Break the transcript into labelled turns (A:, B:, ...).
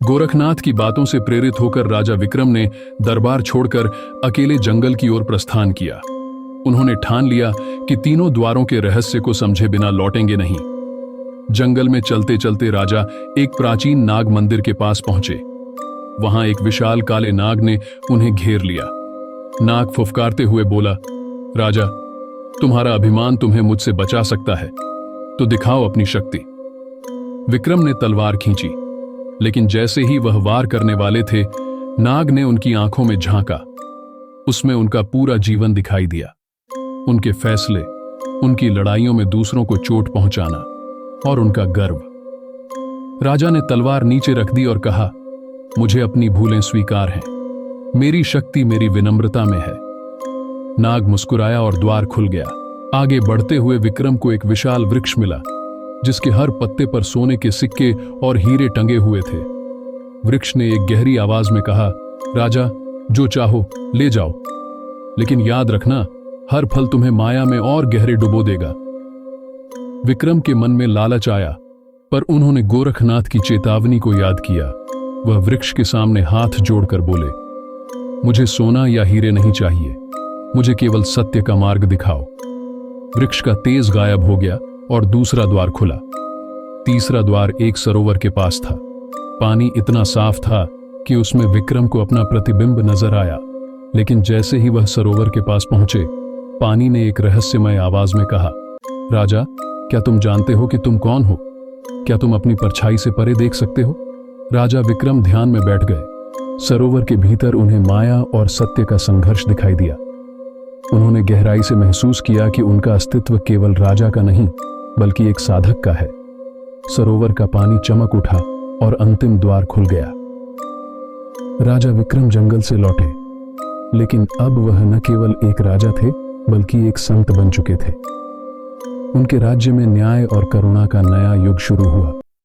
A: गोरखनाथ की बातों से प्रेरित होकर राजा विक्रम ने दरबार छोड़कर अकेले जंगल की ओर प्रस्थान किया। उन्होंने ठान लिया कि तीनों द्वारों के रहस्य को समझे बिना लौटेंगे नहीं। जंगल में चलते चलते राजा एक प्राचीन नाग मंदिर के पास पहुंचे। वहां एक विशाल काले नाग ने उन्हें घेर लिया। नाग फुफकारते हुए बोला, राजा, तुम्हारा अभिमान तुम्हें मुझसे बचा सकता है, तो दिखाओ अपनी शक्ति। विक्रम ने तलवार खींची, लेकिन जैसे ही वह वार करने वाले थे, नाग ने उनकी आंखों में झांका। उसमें उनका पूरा जीवन दिखाई दिया, उनके फैसले, उनकी लड़ाइयों में दूसरों को चोट पहुंचाना और उनका गर्व। राजा ने तलवार नीचे रख दी और कहा, मुझे अपनी भूलें स्वीकार हैं, मेरी शक्ति मेरी विनम्रता में है। नाग मुस्कुराया और द्वार खुल गया। आगे बढ़ते हुए विक्रम को एक विशाल वृक्ष मिला, जिसके हर पत्ते पर सोने के सिक्के और हीरे टंगे हुए थे। वृक्ष ने एक गहरी आवाज में कहा, राजा, जो चाहो ले जाओ, लेकिन याद रखना, हर फल तुम्हें माया में और गहरे डुबो देगा। विक्रम के मन में लालच आया, पर उन्होंने गोरखनाथ की चेतावनी को याद किया। वह वृक्ष के सामने हाथ जोड़कर बोले, मुझे सोना या हीरे नहीं चाहिए, मुझे केवल सत्य का मार्ग दिखाओ। वृक्ष का तेज गायब हो गया और दूसरा द्वार खुला। तीसरा द्वार एक सरोवर के पास था। पानी इतना साफ था कि उसमें विक्रम को अपना प्रतिबिंब नजर आया। लेकिन जैसे ही वह सरोवर के पास पहुंचे, पानी ने एक रहस्यमय आवाज में कहा, राजा, क्या तुम जानते हो कि तुम कौन हो? क्या तुम अपनी परछाई से परे देख सकते हो? राजा विक्रम ध्यान में बैठ गए। सरोवर के भीतर उन्हें माया और सत्य का संघर्ष दिखाई दिया। उन्होंने गहराई से महसूस किया कि उनका अस्तित्व केवल राजा का नहीं, बल्कि एक साधक का है। सरोवर का पानी चमक उठा और अंतिम द्वार खुल गया। राजा विक्रम जंगल से लौटे, लेकिन अब वह न केवल एक राजा थे, बल्कि एक संत बन चुके थे। उनके राज्य में न्याय और करुणा का नया युग शुरू हुआ।